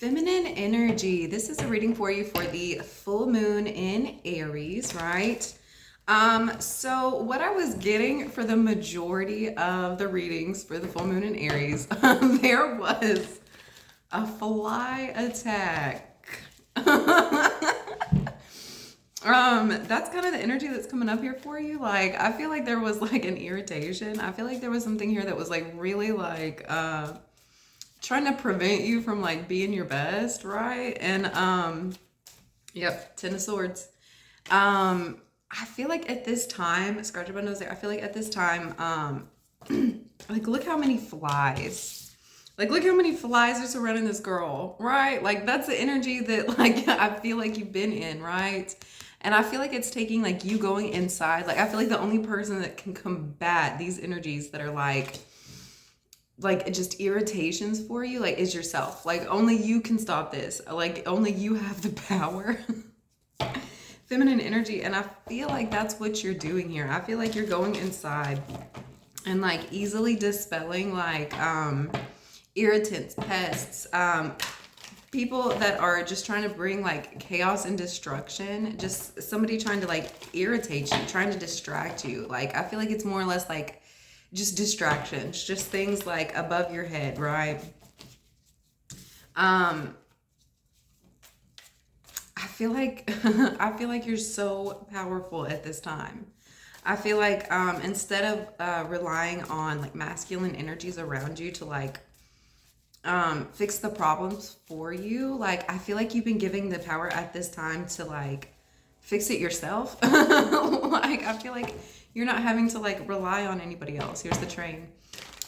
Feminine energy. This is a reading for you for the full moon in Aries, right? So what I was getting for the majority of the readings for the full moon in Aries, there was a fly attack. That's kind of the energy that's coming up here for you. Like, I feel like there was like an irritation. I feel like there was something here that was like really like trying to prevent you from like being your best, right? And yep, Ten of Swords. I feel like at this time, scratch my nose there. I feel like at this time, like look how many flies. Like look how many flies are surrounding this girl, right? Like that's the energy that like I feel like you've been in, right? And I feel like it's taking like you going inside. Like I feel like the only person that can combat these energies that are like just irritations for you like is yourself. Like only you can stop this. Like only you have the power. Feminine energy. And I feel like that's what you're doing here. I feel like you're going inside and like easily dispelling like irritants, pests, people that are just trying to bring like chaos and destruction. Just somebody trying to like irritate you, trying to distract you. Like I feel like it's more or less like just distractions, just things like above your head, right? I feel like I feel like you're so powerful at this time. I feel like instead of relying on like masculine energies around you to like fix the problems for you, like I feel like you've been giving the power at this time to like fix it yourself. Like I feel like you're not having to like rely on anybody else. Here's the train.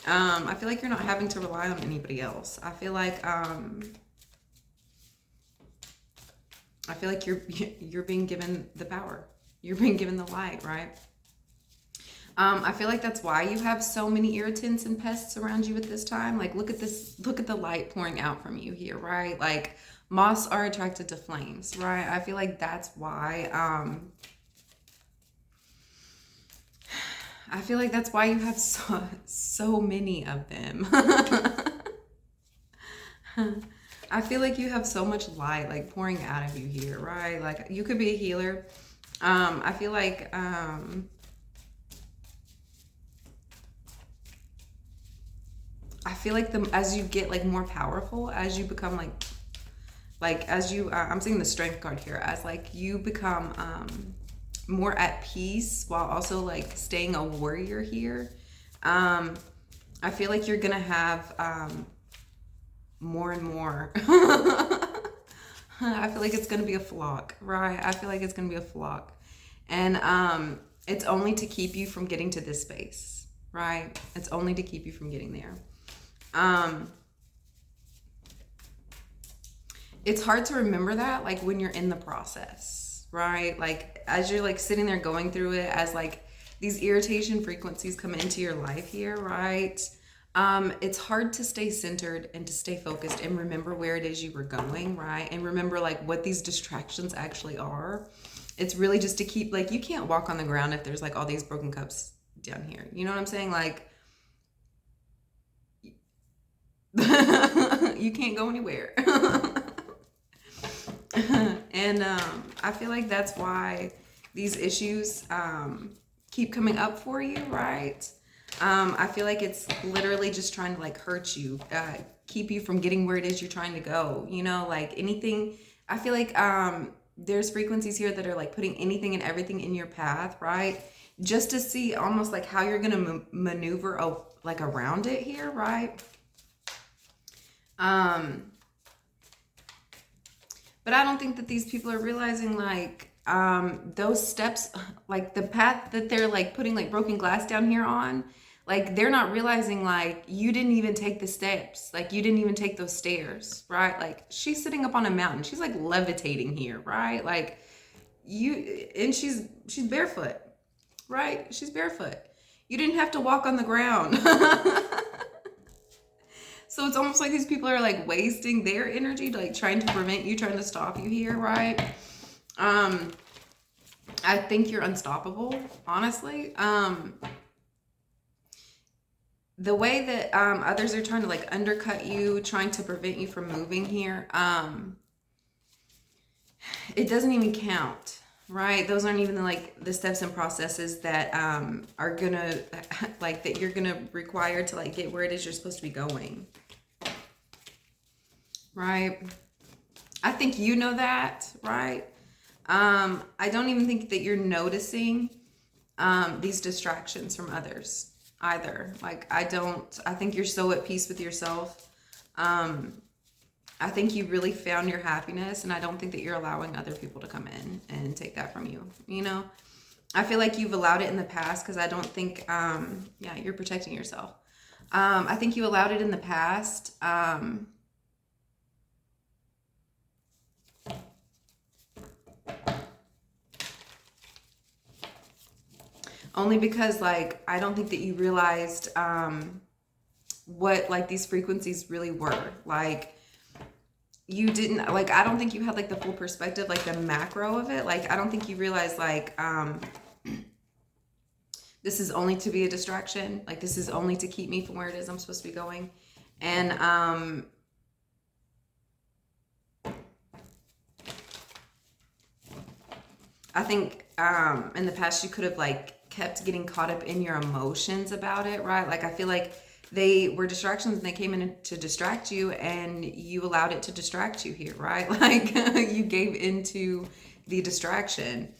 I feel like you're not having to rely on anybody else. I feel like you're being given the power. You're being given the light, right? I feel like that's why you have so many irritants and pests around you at this time. Like look at this, look at the light pouring out from you here, right? Like moths are attracted to flames, right? I feel like that's why I feel like that's why you have so many of them. I feel like you have so much light like pouring out of you here, right? Like you could be a healer. I feel like as you get like more powerful, as you become like as you I'm seeing the strength card here, as like you become more at peace while also like staying a warrior here. I feel like you're gonna have more and more. I feel like it's gonna be a flock, right? I feel like it's gonna be a flock. And it's only to keep you from getting to this space, right? It's only to keep you from getting there. It's hard to remember that like when you're in the process, right? Like as you're like sitting there going through it, as like these irritation frequencies come into your life here, right? It's hard to stay centered and to stay focused and remember where it is you were going, right? And remember like what these distractions actually are. It's really just to keep like, you can't walk on the ground if there's like all these broken cups down here. You know what I'm saying? Like you can't go anywhere. And I feel like that's why these issues keep coming up for you, right? I feel like it's literally just trying to like hurt you, keep you from getting where it is you're trying to go. You know, like anything. I feel like there's frequencies here that are like putting anything and everything in your path, right? Just to see almost like how you're gonna maneuver like around it here, right? But I don't think that these people are realizing like those steps, like the path that they're like putting like broken glass down here on, like they're not realizing like you didn't even take the steps, like you didn't even take those stairs, right? Like she's sitting up on a mountain, she's like levitating here, right? Like and she's barefoot, right? She's barefoot. You didn't have to walk on the ground. So it's almost like these people are like wasting their energy, like trying to prevent you, trying to stop you here, right? I think you're unstoppable, honestly. the way that others are trying to like undercut you, trying to prevent you from moving here, it doesn't even count, right? Those aren't even like the steps and processes that are gonna like that you're gonna require to like get where it is you're supposed to be going, right? I think you know that, right? I don't even think that you're noticing these distractions from others either. Like, I think you're so at peace with yourself. I think you really found your happiness, and I don't think that you're allowing other people to come in and take that from you. You know, I feel like you've allowed it in the past, because I don't think, yeah, you're protecting yourself. I think you allowed it in the past. Only because, like, I don't think that you realized what, like, these frequencies really were. Like, you didn't, like, I don't think you had, like, the full perspective, like, the macro of it. Like, I don't think you realized, like, this is only to be a distraction. Like, this is only to keep me from where it is I'm supposed to be going. And, I think in the past you could have like kept getting caught up in your emotions about it, right? Like, I feel like they were distractions and they came in to distract you, and you allowed it to distract you here, right? Like, you gave into the distraction.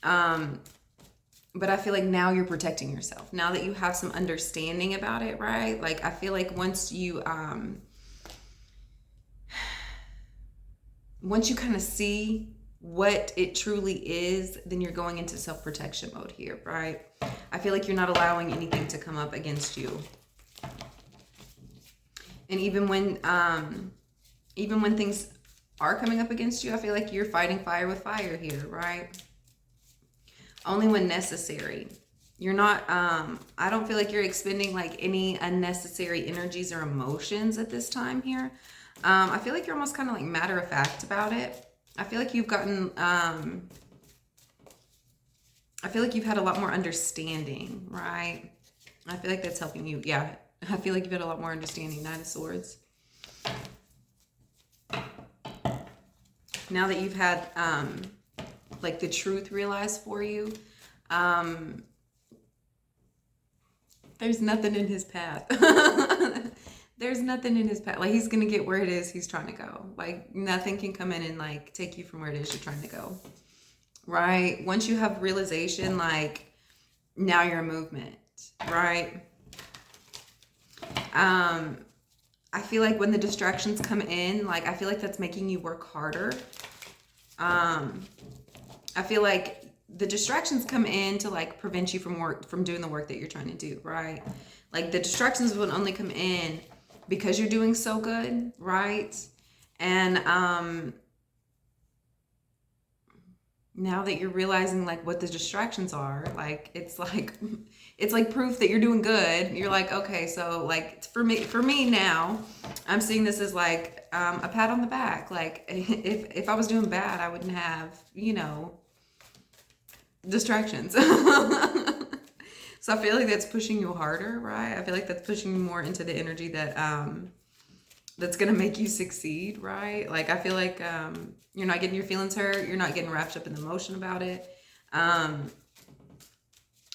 But I feel like now you're protecting yourself. Now that you have some understanding about it, right? Like, I feel like once you kind of see what it truly is, then you're going into self-protection mode here, right? I feel like you're not allowing anything to come up against you. And even when things are coming up against you, I feel like you're fighting fire with fire here, right? Only when necessary. You're not, I don't feel like you're expending like any unnecessary energies or emotions at this time here. I feel like you're almost kind of like matter of fact about it. I feel like you've gotten, I feel like you've had a lot more understanding, right? I feel like that's helping you. Yeah, I feel like you've had a lot more understanding. Nine of Swords. Now that you've had, like, the truth realized for you, there's nothing in his path. There's nothing in his path. Like, he's going to get where it is he's trying to go. Like, nothing can come in and, like, take you from where it is you're trying to go. Right? Once you have realization, like, now you're a movement. Right? I feel like when the distractions come in, like, I feel like that's making you work harder. I feel like the distractions come in to, like, prevent you from doing the work that you're trying to do. Right? Like, the distractions will only come in because you're doing so good, right? And now that you're realizing like what the distractions are, like it's like proof that you're doing good. You're like, okay, so like for me now, I'm seeing this as like a pat on the back. Like, if I was doing bad, I wouldn't have, you know, distractions. So I feel like that's pushing you harder, right? I feel like that's pushing you more into the energy that that's gonna make you succeed, right? Like, I feel like you're not getting your feelings hurt, you're not getting wrapped up in the emotion about it.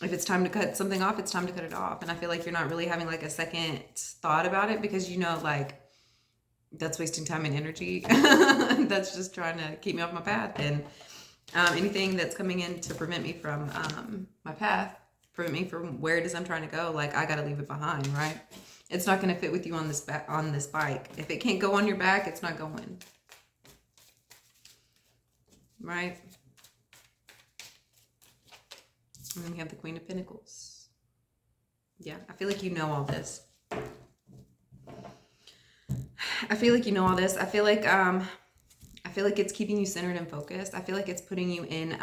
If it's time to cut something off, it's time to cut it off. And I feel like you're not really having like a second thought about it, because you know, like, that's wasting time and energy. That's just trying to keep me off my path. And anything that's coming in to prevent me from my path, prevent me from where it is I'm trying to go, like, I gotta leave it behind, right? It's not gonna fit with you on this bike. If it can't go on your back, it's not going. Right? And then we have the Queen of Pentacles. Yeah, I feel like you know all this. I feel like you know all this. I feel like it's keeping you centered and focused. I feel like it's putting you in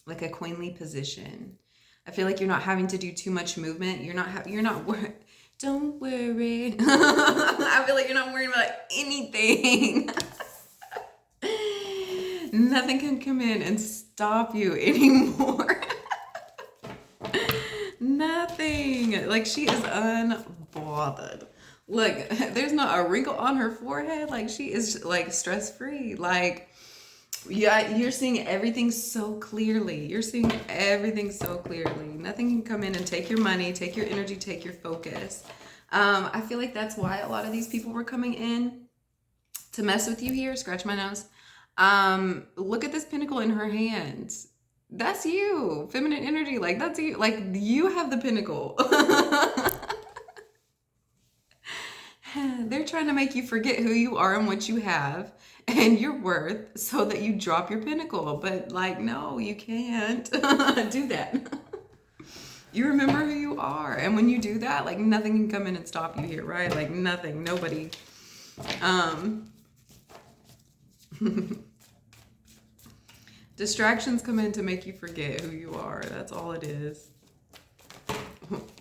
like a queenly position. I feel like you're not having to do too much movement. Don't worry. I feel like you're not worrying about anything. Nothing can come in and stop you anymore. Nothing. seeing it. Like, she is unbothered. Look, there's not a wrinkle on her forehead. Like, she is like stress-free. Like, yeah, you're seeing everything so clearly. You're seeing everything so clearly. Nothing can come in and take your money, take your energy, take your focus. I feel like that's why a lot of these people were coming in to mess with you here. Scratch my nose. Look at this pinnacle in her hand. That's you. Feminine energy. Like, that's you. Like, you have the pinnacle. They're trying to make you forget who you are and what you have and your worth so that you drop your pinnacle. But like, no, you can't do that. You remember who you are. And when you do that, like, nothing can come in and stop you here, right? Like, nothing, nobody. Distractions come in to make you forget who you are. That's all it is.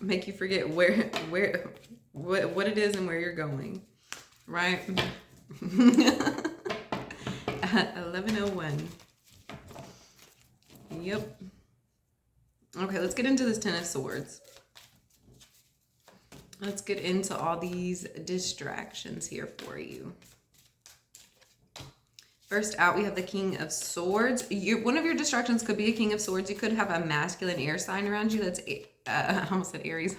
Make you forget what it is and where you're going, right? 11:01. Yep. Okay, let's get into this Ten of Swords. Let's get into all these distractions here for you. First out, we have the King of Swords. One of your distractions could be a King of Swords. You could have a masculine air sign around you. That's, I almost said Aries.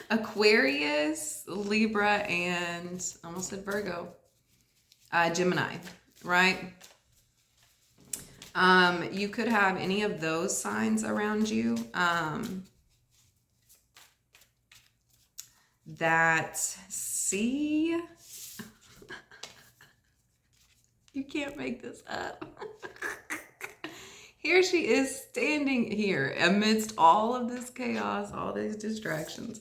Aquarius, Libra, and I almost said Virgo. Gemini, right? You could have any of those signs around you. That see... You can't make this up. Here she is standing here amidst all of this chaos, all these distractions.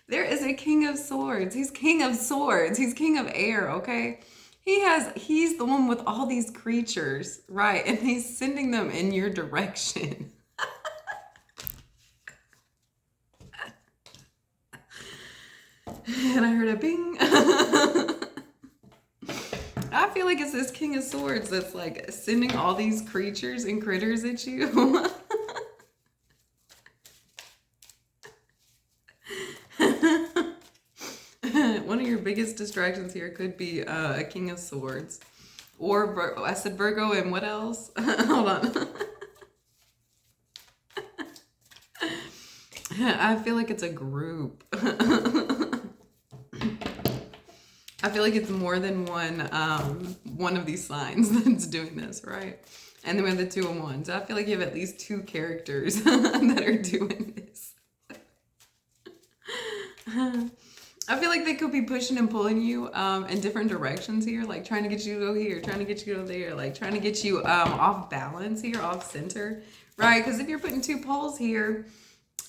There is a King of Swords. He's King of Swords. He's King of Air, okay? He's the one with all these creatures, right? And he's sending them in your direction. And I heard a bing. I feel like it's this King of Swords that's like sending all these creatures and critters at you. One of your biggest distractions here could be a King of Swords. Or, I said Virgo, and what else? Hold on. I feel like it's a group. I feel like it's more than one of these signs that's doing this, right? And then we have the Two of Wands. I feel like you have at least two characters that are doing this. I feel like they could be pushing and pulling you in different directions here, like trying to get you to go here, trying to get you to go there, like trying to get you off balance here, off center, right? Because if you're putting two poles here,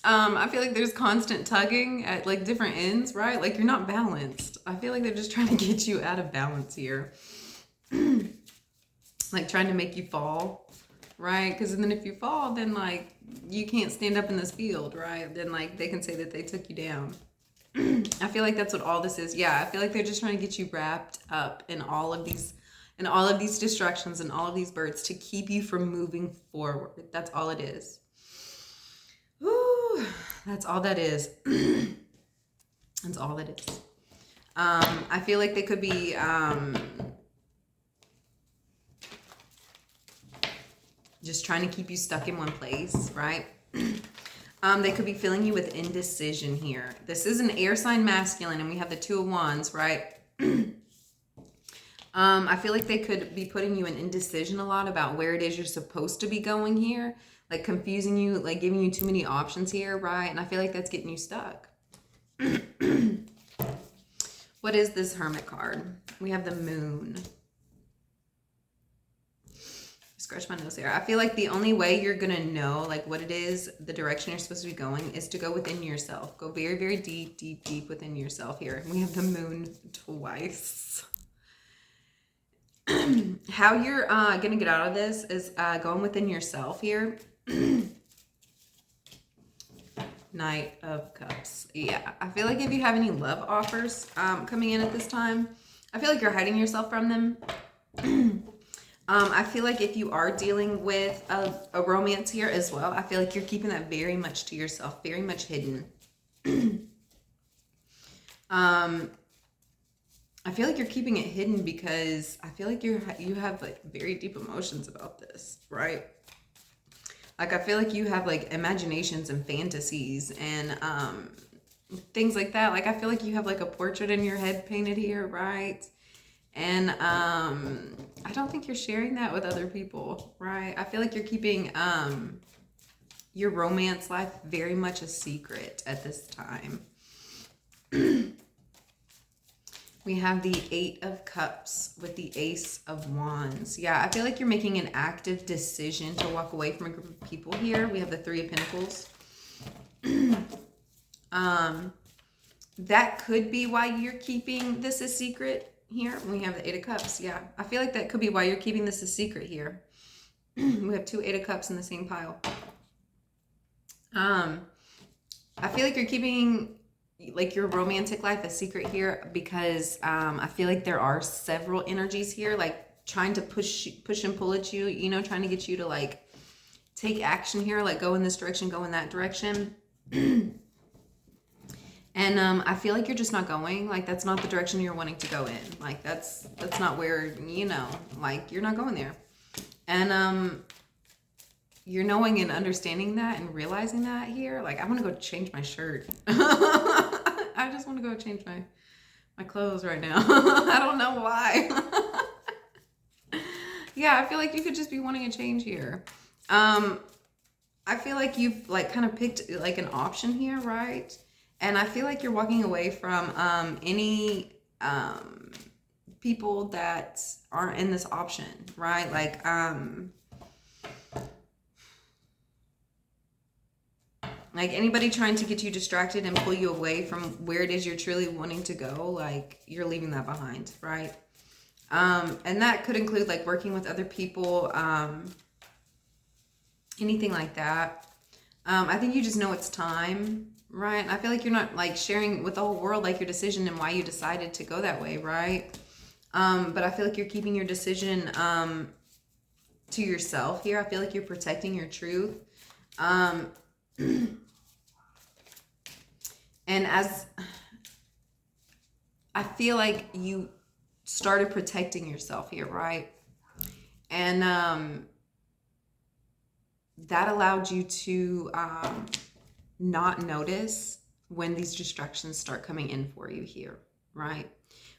I feel like there's constant tugging at like different ends, right? Like you're not balanced. I feel like they're just trying to get you out of balance here. Like trying to make you fall, right? Because then if you fall, then like you can't stand up in this field, right? Then like they can say that they took you down. I feel like that's what all this is. Yeah, I feel like they're just trying to get you wrapped up in all of these distractions and all of these birds to keep you from moving forward. That's all it is. Woo, that's all that is. That's all it is. I feel like they could be just trying to keep you stuck in one place, right? They could be filling you with indecision here. This is an air sign masculine, and we have the Two of Wands, right? I feel like they could be putting you in indecision a lot about where it is you're supposed to be going here. Like confusing you, like giving you too many options here, right? And I feel like that's getting you stuck. What is this Hermit card? We have the Moon. Scratch my nose here. I feel like the only way you're going to know like what it is, the direction you're supposed to be going, is to go within yourself. Go very, very deep, deep, deep within yourself here. We have the Moon twice. How you're going to get out of this is going within yourself here. Knight of Cups. Yeah, I feel like if you have any love offers coming in at this time, I feel like you're hiding yourself from them. I feel like if you are dealing with a romance here as well, I feel like you're keeping that very much to yourself, very much hidden. um, I feel like you're keeping it hidden because I feel like you have like very deep emotions about this, right? Like I feel like you have like imaginations and fantasies and things like that. Like I feel like you have like a portrait in your head painted here, right? And I don't think you're sharing that with other people, right? I feel like you're keeping your romance life very much a secret at this time. We have the Eight of Cups with the Ace of Wands. Yeah, I feel like you're making an active decision to walk away from a group of people here. We have the Three of Pentacles. That could be why you're keeping this a secret here. We have the Eight of Cups. Yeah, I feel like that could be why you're keeping this a secret here. We have two Eight of Cups in the same pile. I feel like you're keeping like your romantic life a secret here because I feel like there are several energies here, like trying to push and pull at you, you know, trying to get you to like take action here, like go in this direction, go in that direction. And I feel like you're just not going, like that's not the direction you're wanting to go in. Like that's not where, you know, like you're not going there. And you're knowing and understanding that and realizing that here. Like I want to go change my shirt. I just want to go change my clothes right now. I don't know why. Yeah, I feel like you could just be wanting a change here. I feel like you've like kind of picked like an option here, right? And I feel like you're walking away from any people that aren't in this option, right? Like anybody trying to get you distracted and pull you away from where it is you're truly wanting to go, like you're leaving that behind, right? And that could include like working with other people, anything like that. I think you just know it's time, right? I feel like you're not like sharing with the whole world like your decision and why you decided to go that way, right? But I feel like you're keeping your decision to yourself here. I feel like you're protecting your truth. And as I feel like you started protecting yourself here, right? And that allowed you to not notice when these distractions start coming in for you here, right?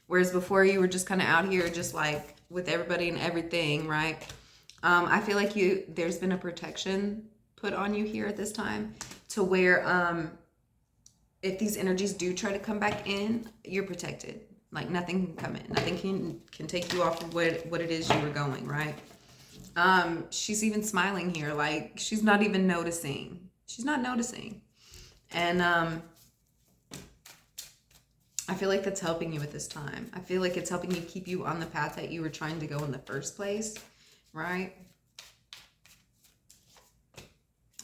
Whereas before you were just kind of out here just like with everybody and everything, right? I feel like there's been a protection put on you here at this time to where if these energies do try to come back in, you're protected. Like nothing can come in. Nothing can take you off of what it is you were going, right? She's even smiling here. Like she's not even noticing. She's not noticing. And I feel like that's helping you at this time. I feel like it's helping you keep you on the path that you were trying to go in the first place, right?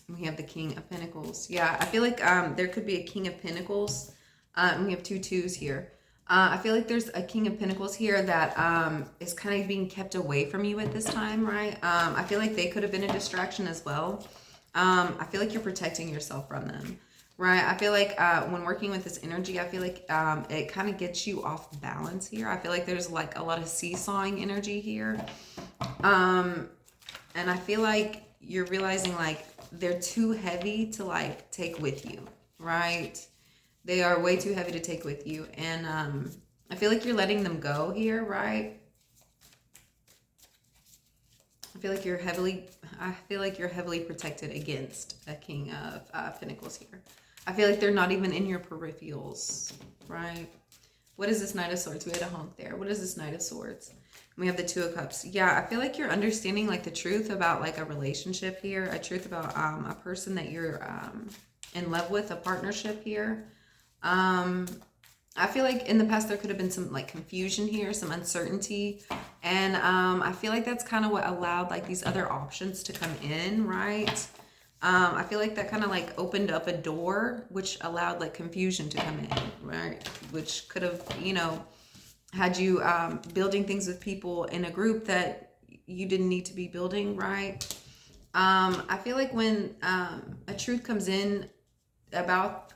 We have the King of Pentacles. Yeah, I feel like there could be a King of Pentacles. And we have two twos here. I feel like there's a King of Pentacles here that is kind of being kept away from you at this time, right? I feel like they could have been a distraction as well. I feel like you're protecting yourself from them, right? I feel like when working with this energy, I feel like it kind of gets you off balance here. I feel like there's like a lot of seesawing energy here. And I feel like you're realizing like they're too heavy to like take with you, right? They are way too heavy to take with you. And I feel like you're letting them go here, right? I feel like you're heavily protected against a King of Pentacles here. I feel like they're not even in your peripherals, right? What is this Knight of Swords? We had a honk there. What is this Knight of Swords? We have the Two of Cups. Yeah, I feel like you're understanding like the truth about like a relationship here, a truth about a person that you're in love with, a partnership here. I feel like in the past there could have been some like confusion here, some uncertainty. And I feel like that's kind of what allowed like these other options to come in, right? I feel like that kind of like opened up a door, which allowed like confusion to come in, right? Which could have, you know, had you building things with people in a group that you didn't need to be building, right? I feel like when a truth comes in about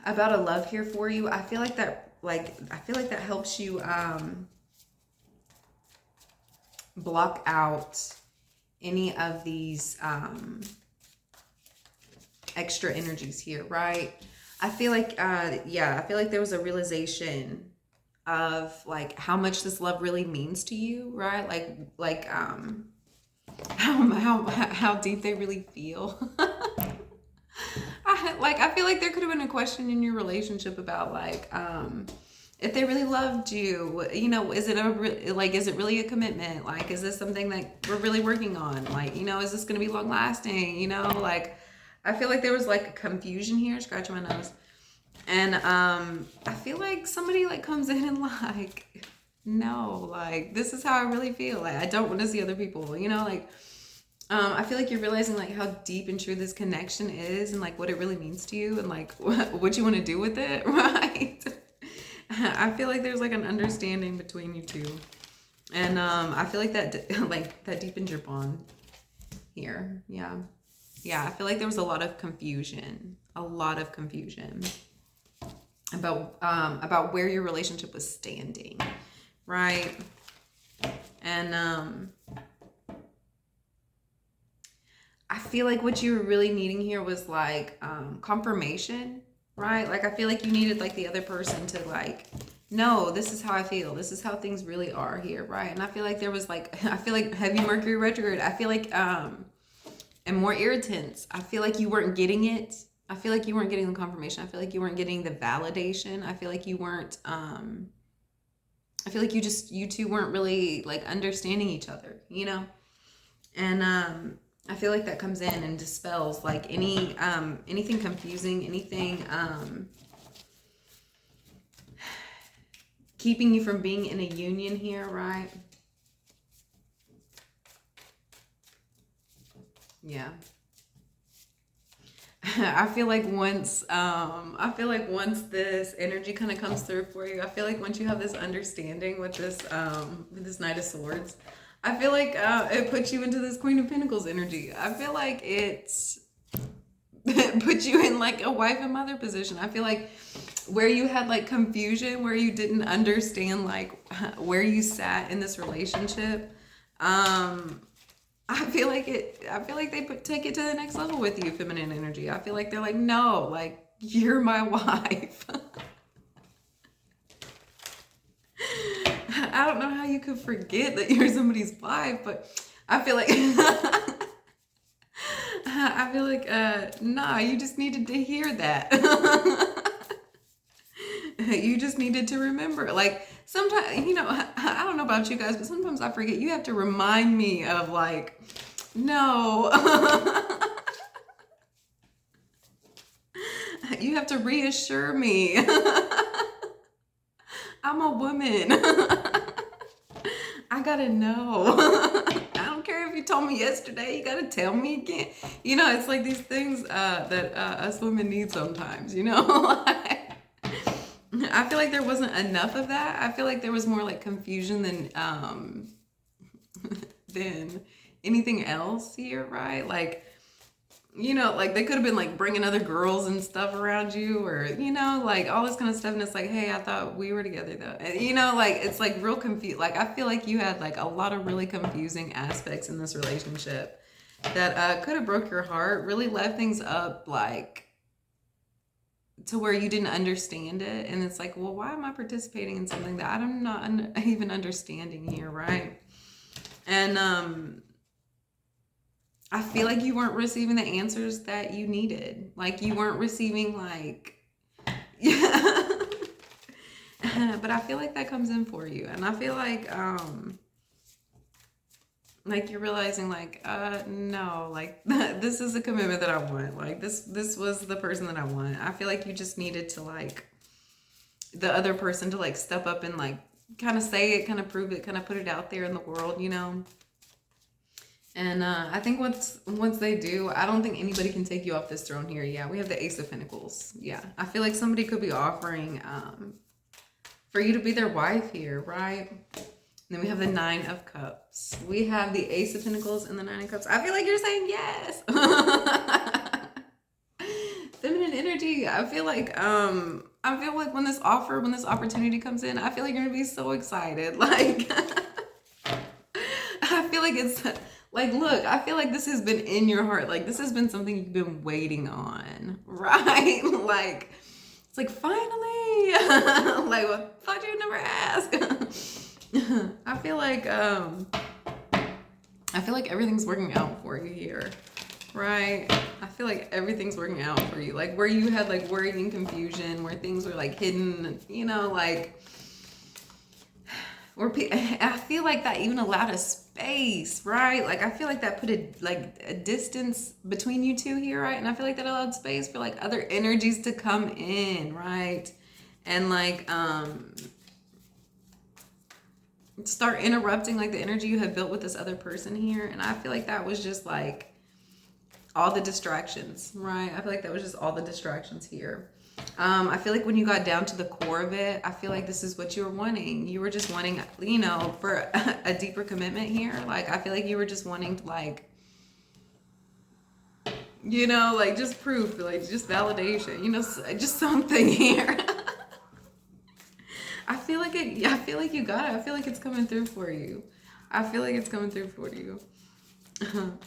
about a love here for you. I feel like that, helps you block out any of these extra energies here, right? I feel like I feel like there was a realization of like how much this love really means to you, right? How deep they really feel. I feel like there could have been a question in your relationship about if they really loved you, is it is it really a commitment? Like, is this something that we're really working on? Like, is this going to be long lasting? I feel like there was like a confusion here. Scratching my nose. And I feel like somebody like comes in and like, no, like this is how I really feel. Like I don't want to see other people, I feel like you're realizing like how deep and true this connection is and like what it really means to you and like what you want to do with it, right? I feel like there's like an understanding between you two. And I feel like that deepens your bond here. Yeah. Yeah, I feel like there was a lot of confusion about where your relationship was standing, right? And I feel like what you were really needing here was like confirmation, right? Like I feel like you needed like the other person to like, no, this is how I feel. This is how things really are here, right? And I feel like there was like, I feel like heavy Mercury retrograde. I feel like, and more irritants. I feel like you weren't getting it. I feel like you weren't getting the confirmation. I feel like you weren't getting the validation. I feel like you weren't, I feel like you two weren't really like understanding each other, And I feel like that comes in and dispels like anything confusing, anything keeping you from being in a union here, right? Yeah. I feel like once this energy kind of comes through for you, I feel like once you have this understanding with this Knight of Swords, I feel like it puts you into this Queen of Pentacles energy. I feel like it puts you in like a wife and mother position. I feel like where you had like confusion, where you didn't understand like where you sat in this relationship, I feel like they take it to the next level with you, feminine energy. I feel like they're like, no, like you're my wife. I don't know how you could forget that you're somebody's wife, but I feel like nah, you just needed to hear that. You just needed to remember. Like sometimes, I don't know about you guys, but sometimes I forget. You have to remind me of like, no. You have to reassure me. I'm a woman. I gotta know. I don't care if you told me yesterday, you gotta tell me again. It's like these things that us women need sometimes, I feel like there wasn't enough of that. I feel like there was more like confusion than anything else here, right? Like, like they could have been like bringing other girls and stuff around you or, like all this kind of stuff. And it's like, hey, I thought we were together though. And, like, it's like real confused. Like, I feel like you had like a lot of really confusing aspects in this relationship that could have broke your heart, really left things up like to where you didn't understand it. And it's like, well, why am I participating in something that I'm not even understanding here, right? And I feel like you weren't receiving the answers that you needed. Like you weren't receiving like, yeah. But I feel like that comes in for you. And I feel like you're realizing like, no, like this is a commitment that I want. Like this was the person that I want. I feel like you just needed to like the other person to like step up and like kind of say it, kind of prove it, kind of put it out there in the world, And I think once they do, I don't think anybody can take you off this throne here. Yeah, we have the Ace of Pentacles. Yeah, I feel like somebody could be offering for you to be their wife here, right? And then we have the Nine of Cups. We have the Ace of Pentacles and the Nine of Cups. I feel like you're saying yes. Feminine feminine energy. I feel like when this opportunity comes in, I feel like you're gonna be so excited. Like I feel like it's like, look, I feel like this has been in your heart. Like this has been something you've been waiting on, right? Like it's like finally, like what thought you'd never ask. I feel like everything's working out for you here, right? I feel like everything's working out for you. Like where you had like worry and confusion, where things were like hidden, you know, like I feel like that even allowed a space, right? Like I feel like that put a distance between you two here, right? And I feel like that allowed space for like other energies to come in, right? And like start interrupting like the energy you had built with this other person here. And I feel like that was just like all the distractions, right? I feel like that was just all the distractions here. I feel like when you got down to the core of it, I feel like this is what you were wanting. You were just wanting, you know, for a deeper commitment here. Like, I feel like you were just wanting to, like, you know, like just proof, like just validation, you know, just something here. I feel like you got it. I feel like it's coming through for you. I feel like it's coming through for you.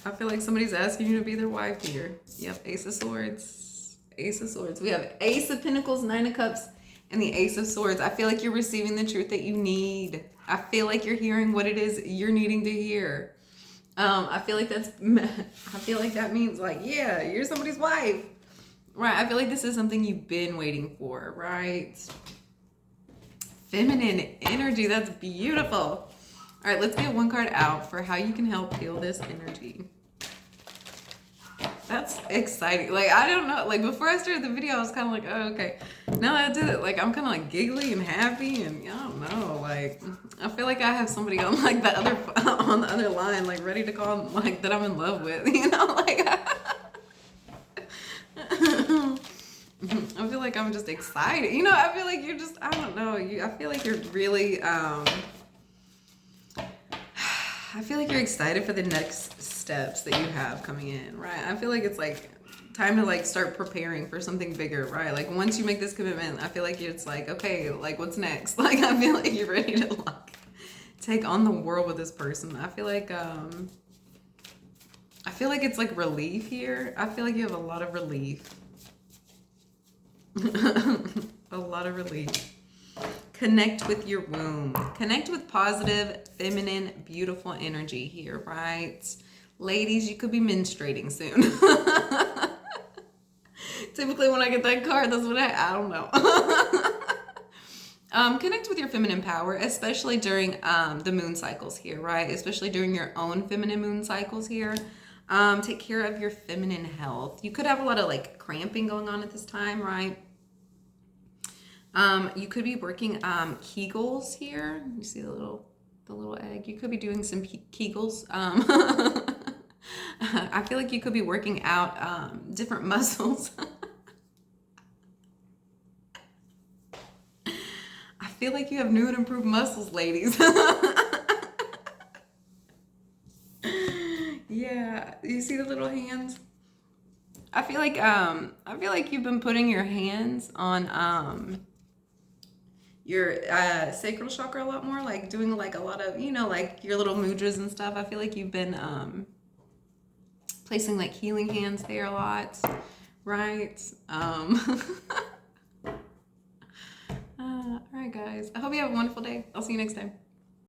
I feel like somebody's asking you to be their wife here. Yep, Ace of Swords. Ace of Swords. We have Ace of Pentacles, Nine of Cups, and the Ace of Swords. I feel like you're receiving the truth that you need. I feel like you're hearing what it is you're needing to hear. I feel like that means like, yeah, you're somebody's wife. Right? I feel like this is something you've been waiting for, right? Feminine energy. That's beautiful. All right, let's get one card out for how you can help heal this energy. That's exciting. Like, I don't know. Like, before I started the video, I was kind of like, oh, okay. Now that I did it, like, I'm kind of like giggly and happy, and I don't know. Like, I feel like I have somebody on like on the other line, like ready to call, like that I'm in love with. You know, like. I feel like I'm just excited. You know, I feel like you're just. I don't know. I feel like you're really. I feel like you're excited for the next steps that you have coming in, right? I feel like it's like time to like start preparing for something bigger, right? Like once you make this commitment, I feel like it's like, okay, like what's next? Like I feel like you're ready to like take on the world with this person. I feel like it's like relief here. I feel like you have a lot of relief. A lot of relief. Connect with your womb. Connect with positive, feminine, beautiful energy here, right? Ladies, you could be menstruating soon. Typically when I get that card, that's what I don't know. Connect with your feminine power, especially during the moon cycles here, right? Especially during your own feminine moon cycles here. Take care of your feminine health. You could have a lot of like cramping going on at this time, right? You could be working Kegels here. You see the little egg. You could be doing some Kegels. I feel like you could be working out different muscles. I feel like you have new and improved muscles, ladies. Yeah, you see the little hands? I feel like you've been putting your hands on your sacral chakra a lot more, like doing like a lot of, you know, like your little mudras and stuff. I feel like you've been placing like healing hands there a lot, right? All right, guys. I hope you have a wonderful day. I'll see you next time.